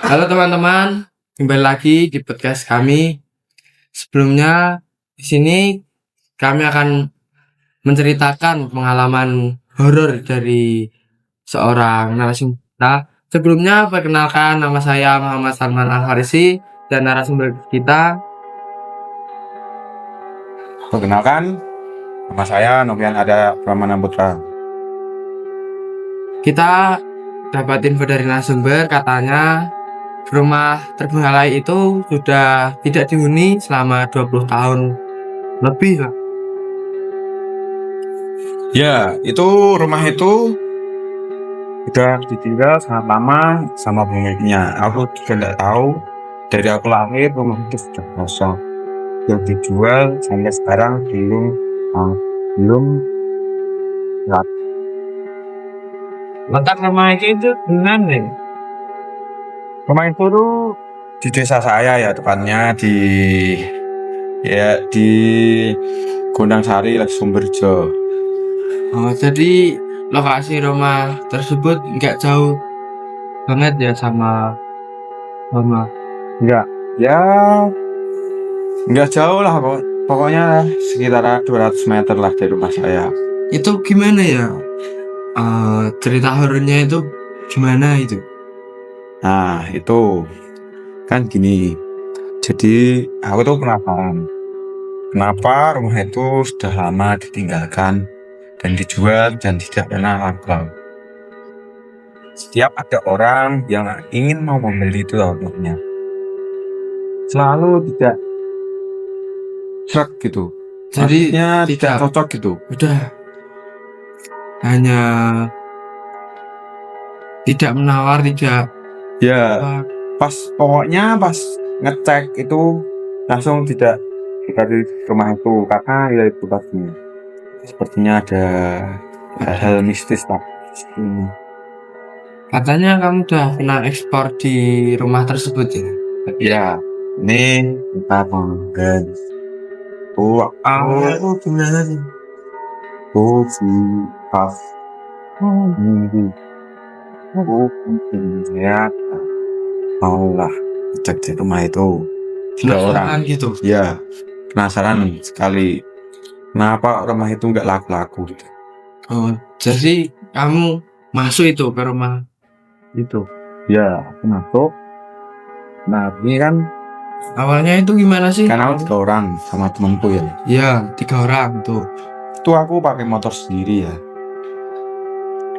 Halo teman-teman, kembali lagi di podcast kami. Sebelumnya di sini kami akan menceritakan pengalaman horor dari seorang narasumber kita. Sebelumnya perkenalkan, nama saya Muhammad Salman Al-Farisi dan narasumber kita. Perkenalkan, nama saya Novian Ada Pramana Putra. Kita dapat info dari narasumber, katanya rumah terbengkalai itu sudah tidak dihuni selama 20 tahun lebih, Pak. Ya, itu rumah itu udah ditinggal sangat lama sama pemiliknya. Aku juga nggak tahu. Dari aku lahir rumah itu sudah kosong. Yang dijual sampai sekarang belum laku. Letak rumah itu di mana nih? Rumah itu tuh di desa saya ya, tepatnya di Gondang Sari, Sumberjo. Oh, jadi lokasi rumah tersebut nggak jauh banget ya sama rumah. Ya, nggak jauh lah pokoknya sekitar 200 meter lah dari rumah saya. Itu gimana ya? Cerita horornya itu gimana itu? Nah itu kan gini, jadi aku tuh penasaran kenapa rumah itu sudah lama ditinggalkan dan dijual dan tidak pernah laku. Setiap ada orang yang ingin mau membeli itu rumahnya, selalu tidak serak gitu, Jadi artinya tidak cocok gitu. udah hanya tidak menawar, tidak Ya, apa. pokoknya pas ngecek itu langsung tidak dari rumah itu, karena ya itu tadi sepertinya ada hal mistis lah. Katanya kamu udah pernah ekspor di rumah tersebut ya? Ya, ini kita menggan Awalnya gimana sih? si pas minggu ya maulah cek di rumah itu ada orang Penasaran gitu. ya, penasaran sekali kenapa rumah itu nggak laku-laku gitu. Oh, jadi kamu masuk itu ke rumah itu. Ya, aku masuk. Nah, ini kan Awalnya itu gimana sih? kan aku 3 orang sama temanku ya. Ya, 3 orang tuh. Itu aku pakai motor sendiri ya.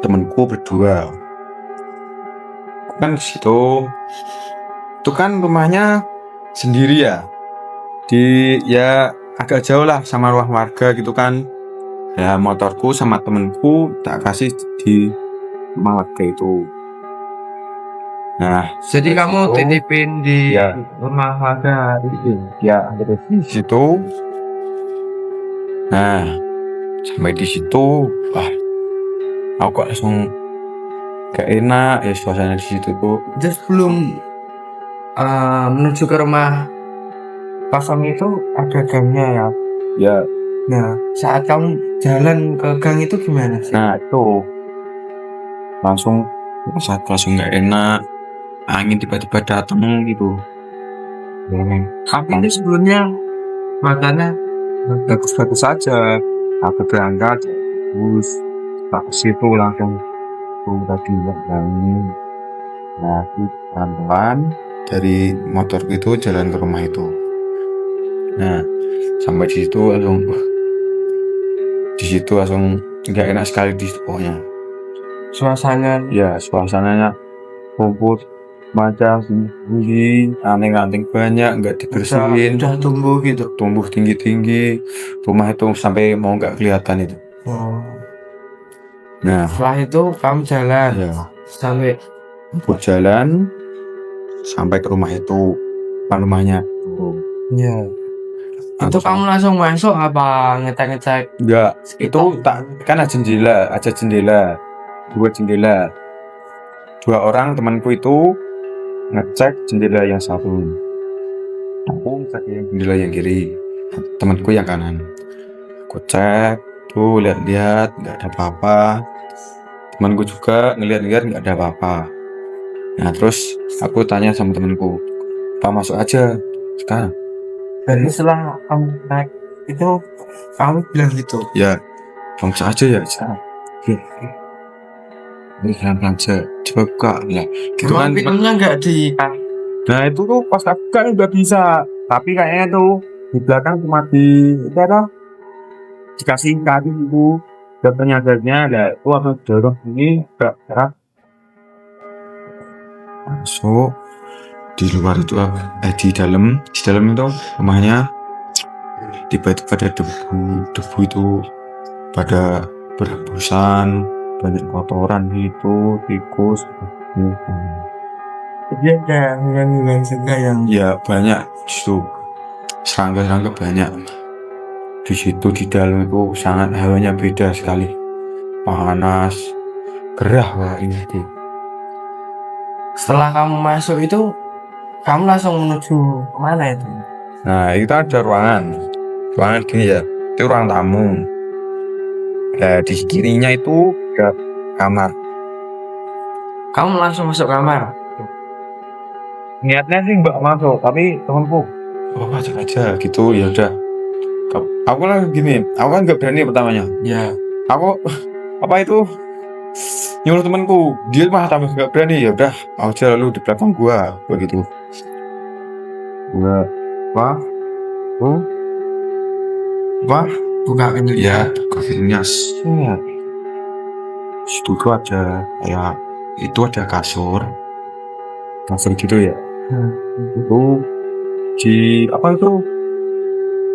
Temanku berdua. Kan di situ. Itu kan rumahnya sendiri ya. Ya agak jauh lah sama rumah warga gitu kan. Ya motorku sama temanku tak kasih di rumah warga itu. Nah, Jadi kamu situ, titipin di ya. rumah warga itu. Ya di situ. Nah, sampai di situ, wah, aku kok langsung gak enak ya suasana di situ tuh. Terus belum menuju ke rumah kosong itu ada gangnya ya. Ya, Nah, saat kamu jalan ke gang itu gimana sih? nah itu langsung gak enak, angin tiba-tiba datang gitu. Tapi ini sebelumnya makanya Bagus-bagus saja. Aku berangkat, terus tak ke situ langsung tadi angin. Nah, pelan-pelan dari motor itu jalan ke rumah itu. Nah, sampai di situ langsung nggak enak sekali di situ pokoknya. Suasananya rumput macam tinggi, anting-anting banyak nggak dibersihin, udah tumbuh tinggi-tinggi, rumah itu sampai mau nggak kelihatan itu. Oh. Nah, Setelah itu kamu jalan ya, sampai aku jalan sampai ke rumah itu, rumahnya. ya. Itu kamu langsung masuk apa ngecek-ngecek? Enggak, itu tak kan ada jendela, 2 jendela. 2 orang temanku itu ngecek jendela yang satu. Aku ngecek jendela yang kiri, temanku yang kanan. Aku cek, tuh lihat-lihat nggak ada apa-apa. Temanku juga ngeliat-lihat nggak ada apa-apa. Nah terus aku tanya sama temanku, "Pak, masuk aja sekarang." Dan setelah kamu naik itu kamu bilang gitu. Ya, masuk aja ya sekarang. Oke. Ini pelan-pelan aja, coba buka lah. Gitu Emang kan. filmnya nggak di Nah itu tuh pas aku kan udah bisa, tapi kayaknya tuh di belakang cuma di itu apa? Dikasih kaki itu dan penyadarnya ada itu apa dorong ini gerak masuk di luar itu di dalam itu rumahnya tiba-tiba ada debu itu pada berembusan, banyak kotoran gitu, tikus. dia yang juga yang Ya banyak justru serangga banyak di situ. Di dalam itu sangat hawanya beda sekali, panas, gerah wah ini tuh. setelah kamu masuk itu kamu langsung menuju kemana itu? Nah itu ada ruangan gini ya, itu ruang tamu. Nah di kirinya itu ada kamar. Kamu langsung masuk kamar. Niatnya sih nggak masuk, tapi temanku masuk aja gitu. Ya udah, aku lah gini, aku kan nggak berani pertamanya. Ya. Aku apa itu nyuruh temanku, dia malah tambah nggak berani. Ya udah, mau aja lalu di belakang gua begitu. Gua wah Buka pintu ya kakinya set. Situ tuh ada kayak itu ada kasur gitu ya. Itu di apa itu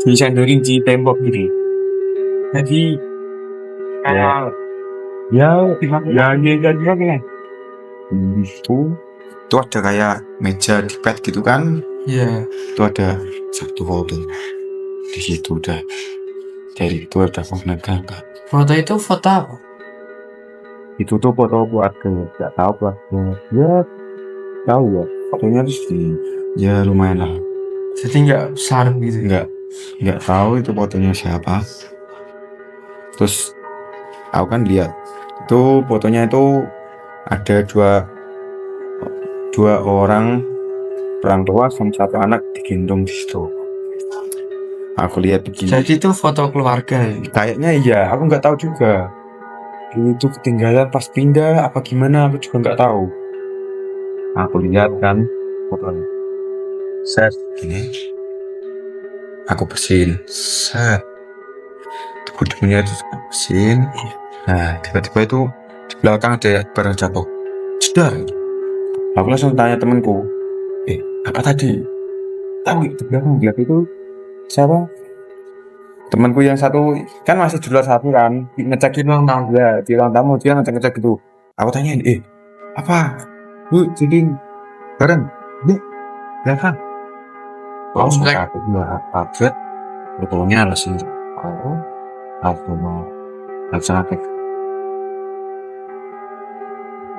disandarin di tembok gitu. Jadi kayak ya itu ada kayak meja di bed gitu kan. Iya. Itu ada satu foto di situ. Udah dari itu ada pemegang kan. Foto itu foto apa? Itu tuh foto keluarga, nggak tahu keluarga. Ya tahu ya, fotonya tuh sih ya lumayan lah. Jadi nggak besar gitu. Nggak tahu itu fotonya siapa. Terus aku kan lihat itu fotonya itu ada dua orang tua sama satu anak digendong di situ. Aku lihat begini. Jadi itu foto keluarga ya? Kayaknya iya, aku nggak tahu juga. Itu ketinggalan pas pindah apa gimana, aku juga nggak tahu. Aku lihat kan fotonya. Set gini. Aku bersihin. Set. Debu-debunya itu aku bersihin. Nah, tiba-tiba itu di belakang ada barang jatuh. Jedar. Aku langsung tanya temanku, apa tadi? Tahu di belakang itu siapa? Temanku yang satu kan masih di luar satu kan, ngecek di ruang tamu. Ya, di ruang tamu dia ngecek gitu. Aku tanyain, apa? Bu, jadi bareng. Bu, belakang. Langsung aku kaget. Betulnya langsung aku mau langsung ngecek.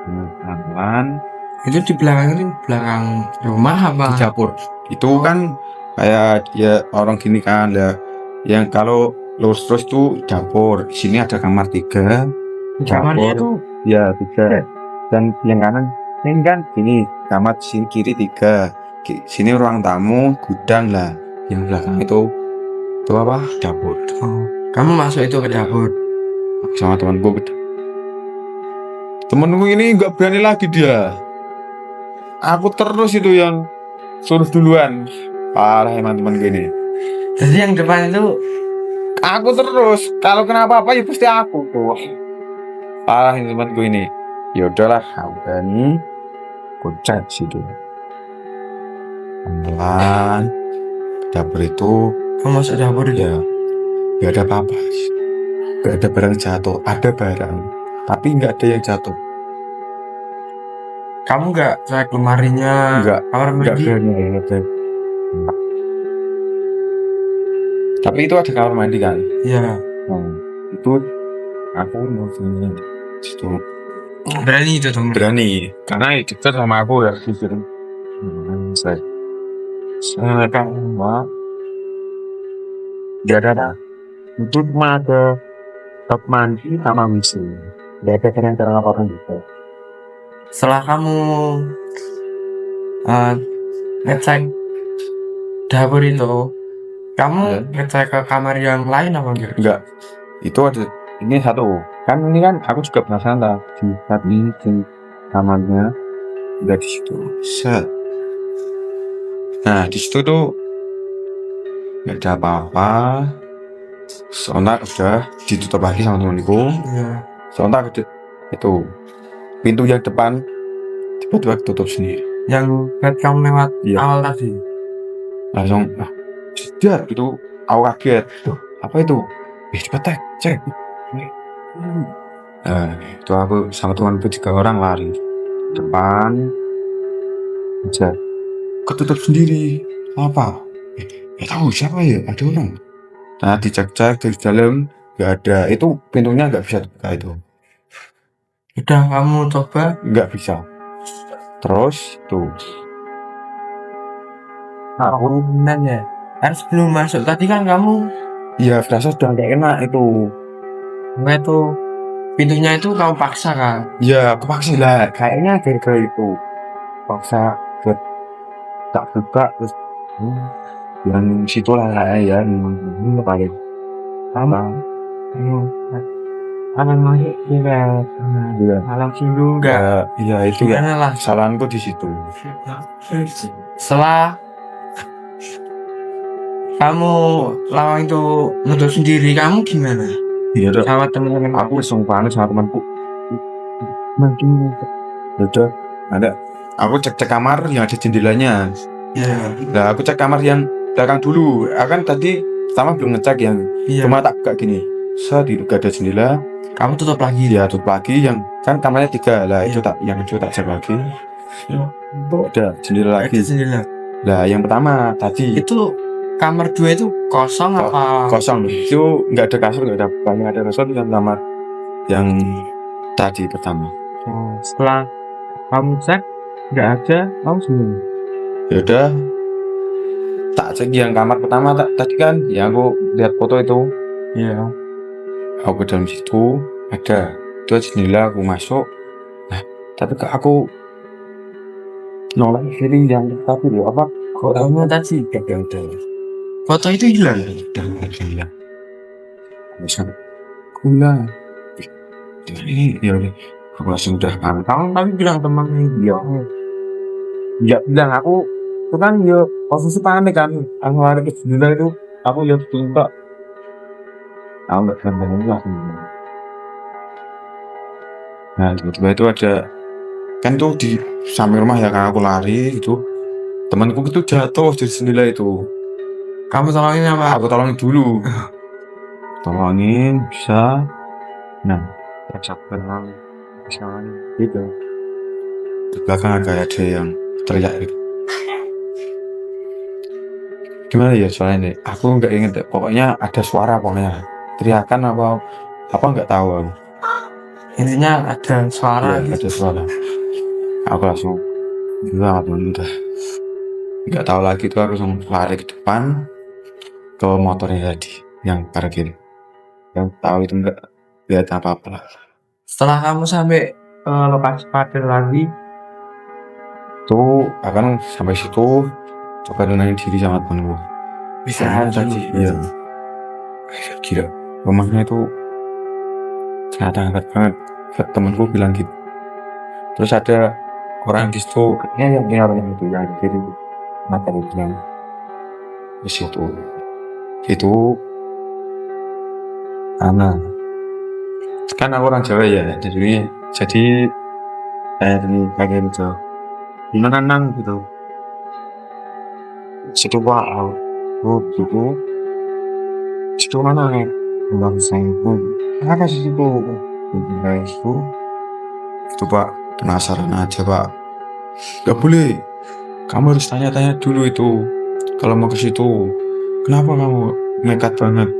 Pelan-pelan. Itu di belakang rumah apa? Di dapur. Itu kan kayak ya orang gini kan ya, yang kalau lurus terus itu dapur. Di sini ada kamar 3. Kamarnya itu Ya 3. Dan yang kanan ini kan gini kamar, di sini kiri 3. Sini ruang tamu, gudang lah. Yang belakang itu apa? Dapur. Oh, kamu masuk itu ke dapur Sama temanku. Temenku ini nggak berani lagi dia. Aku terus itu yang suruh duluan. Parah emang teman gini. jadi yang depan itu Aku terus. Kalau kenapa-apa ya pasti aku tuh. Parah ini temanku ini. Ya udahlah, aku berani. Kucet situ. Pelan. Dapur itu kamu masuk dapur itu. ya nggak ada apa-apa. Nggak ada barang jatuh. Ada barang, tapi nggak ada yang jatuh. Kamu nggak cek lemarinya? Kamar Nggak mandi? berani. Tapi itu ada kamar mandi kan? Iya. Itu aku mau sini situ. Berani itu temen. Berani karena dekat sama aku ya jujur. Saya kan nggak ada. Itu cuma ada kamar mandi sama WC. Nggak ada yang cara apa-apa gitu. Setelah kamu eh, ngecek dapur itu, kamu Ya. ngecek ke kamar yang lain apa enggak? Enggak, itu ada ini satu kan, ini kan aku juga penasaran lah di saat ini di kamarnya udah di situ set. Nah di situ tuh nggak ada apa-apa, sontak udah ditutup lagi sama temanku. Iya. Sontak itu pintu yang depan tiba-tiba tutup sendiri. Yang kamu lewat Iya. awal tadi. Langsung jedar gitu, aku kaget. Tuh, apa itu? Cepat cek. Itu aku sama temanku 3 orang lari depan aja, ketutup sendiri. Apa? Tahu siapa ya? Ada orang. Nah dicek-cek dari dalam nggak ada, itu pintunya nggak bisa dibuka itu. Udah kamu coba? Nggak bisa. Terus tuh Aku nanya. Kan sebelum masuk tadi kan kamu ya berasa sudah nggak enak itu. itu pintunya itu kamu paksa kan? Ya aku paksa lah, kayaknya gara-gara itu paksa buat tak buka terus yang situ lah ya ini paling sama Anak masuk juga. ya. Malam singgung enggak? Iya itu ya, Gimana lah? kesalahanku di situ. Setelah kamu lama itu nutup sendiri, kamu gimana? Iya dok, Sama temen-temen aku langsung panik sama temanku. Udah ada, aku cek kamar yang ada jendelanya. Ya. Nah aku cek kamar yang belakang dulu. Aku kan tadi pertama belum ngecek yang Iya. cuma tak buka gini. Set itu gak ada jendela. Kamu tutup lagi. Ya tutup lagi, yang kan kamarnya 3 lah, itu Iya. tak, yang itu tak cek lagi. Iya. Ada jendela lagi. Ada jendela. Nah yang pertama tadi Itu kamar 2 itu kosong apa? kosong, itu nggak ada kasur, nggak ada banyak ada kasur yang kamar yang tadi pertama. Setelah kamu cek nggak ada, kamu gimana? Ya udah, tak cek yang kamar pertama tadi kan, ya aku lihat foto itu. Iya. Aku ke dalam situ ada itu jendela, aku masuk. Nah tapi aku nolak feeling yang tadi loh, apa Fotonya tadi gak ada. foto itu hilang. Dan hilang. Bisa gula. Ini ya udah, aku langsung udah panik. Kamu tapi bilang temannya Iya. Ya bilang aku itu kan ya posisi panik kan. Aku lari ke jendela itu, aku ya buka. Aku nggak bangun lah. Nah tiba-tiba itu ada, kan tuh di samping rumah ya, kan aku lari itu temanku itu jatuh dari jendela itu. Kamu tolongin apa? Aku tolongin dulu. Tolongin bisa. Nah bisa berenang, bisa gitu. Di belakang ada yang teriak gitu. Gimana ya soalnya nih, aku nggak inget deh. Pokoknya ada suara, pokoknya teriakan apa nggak tahu aku. Intinya ada suara. Iya, ada suara. Aku langsung udah nggak tahu lagi tuh, aku langsung lari ke depan ke motornya tadi yang parkir. Yang tahu itu nggak lihat apa-apa lah. Setelah kamu sampai lokasi parkir lagi, Tuh akan sampai situ coba nenangin diri sama temanku. bisa tadi iya, gila rumahnya itu sangat hangat banget. Temanku bilang gitu. Terus ada orang di situ, katanya yang orang itu yang jadi mata bilang di situ itu anak kan, aku orang Jawa ya, jadi kayak gitu menenang gitu. Situ pak gitu, situ mana nih bilang saya apa sih itu itu pak, penasaran aja pak. Gak boleh, kamu harus tanya-tanya dulu itu kalau mau ke situ. Kenapa kamu nekat banget?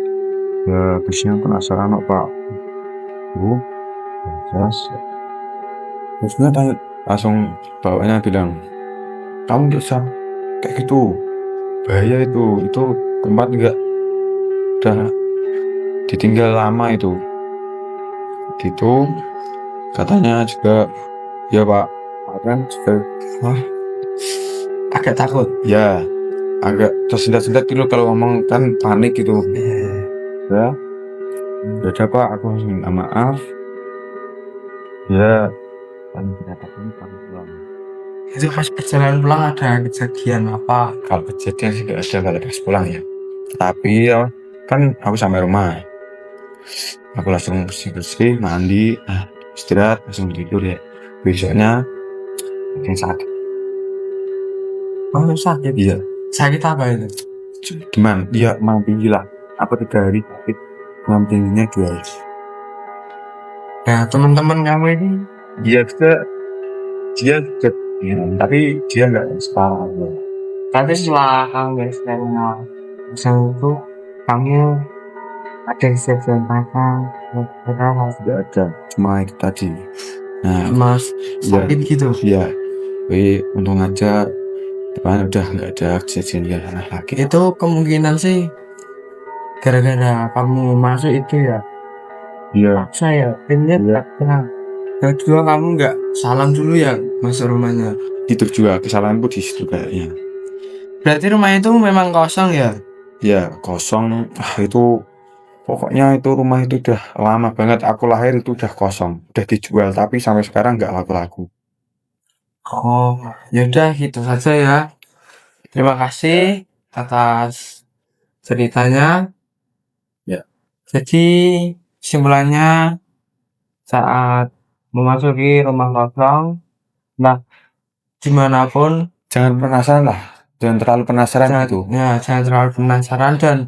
Ya biasanya penasaran pak. Jelas. Terusnya tanya, langsung bawanya bilang, kamu gak usah kayak gitu, bahaya itu tempat nggak udah ditinggal lama itu gitu. Katanya juga ya pak, Orang juga Wah, agak takut. ya agak tersendat-sendat gitu kalau ngomong kan panik gitu. Ya, udah Pak, aku harus minta maaf. Ya, kan menyatakan kami pulang. Itu pas perjalanan pulang ada kejadian apa? Kalau kejadian sih gak ada kalau pas pulang ya. Tapi ya, kan aku sampai rumah. Aku langsung bersih-bersih, mandi, istirahat, langsung tidur ya. Besoknya makin sakit. Oh, sakit. Iya, Sakit apa itu? cuman dia emang tinggi lah. Apa 3 hari sakit, emang tingginya 2 hari. Nah, teman-teman kamu ini Dia juga ya, tapi dia nggak separah. tapi setelah kamu beres dari nol itu kamu ada kejadian apa? Nggak ada, cuma itu tadi. Nah, Mas sakit gitu. iya. Tapi untung aja depan udah nggak ada kejadian yang aneh lagi. Itu kemungkinan sih gara-gara kamu masuk itu ya. Iya, Paksa ya, pinnya tak tenang. Kedua kamu nggak salam dulu ya masuk rumahnya. itu juga kesalahanku di situ kayaknya. Berarti rumah itu memang kosong ya? Ya kosong. Itu pokoknya itu rumah itu udah lama banget. Aku lahir itu udah kosong, udah dijual, tapi sampai sekarang nggak laku-laku. Oh, yaudah gitu saja ya. Terima kasih atas ceritanya. Ya. Jadi kesimpulannya saat memasuki rumah kosong, nah dimanapun Jangan penasaran lah, jangan terlalu penasaran gitu. jangan terlalu penasaran, dan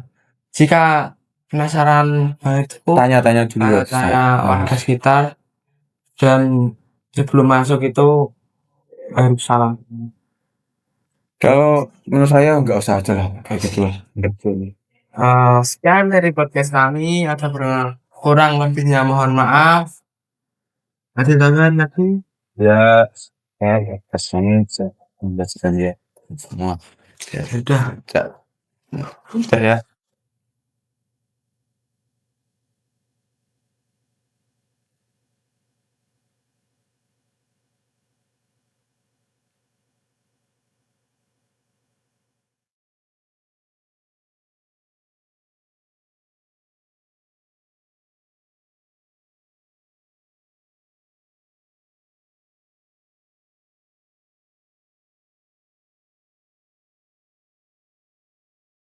jika penasaran hal itu Tanya-tanya dulu ya. tanya warga sekitar, dan sebelum masuk itu harus salam. Kalau menurut saya nggak usah aja lah kayak gitu lah. Betul. Sekian dari podcast kami, ada kurang lebihnya mohon maaf. Ada tangan lagi. Ya, ya kesannya menjelaskan ya semua. Ya sudah. Ya, udah ya.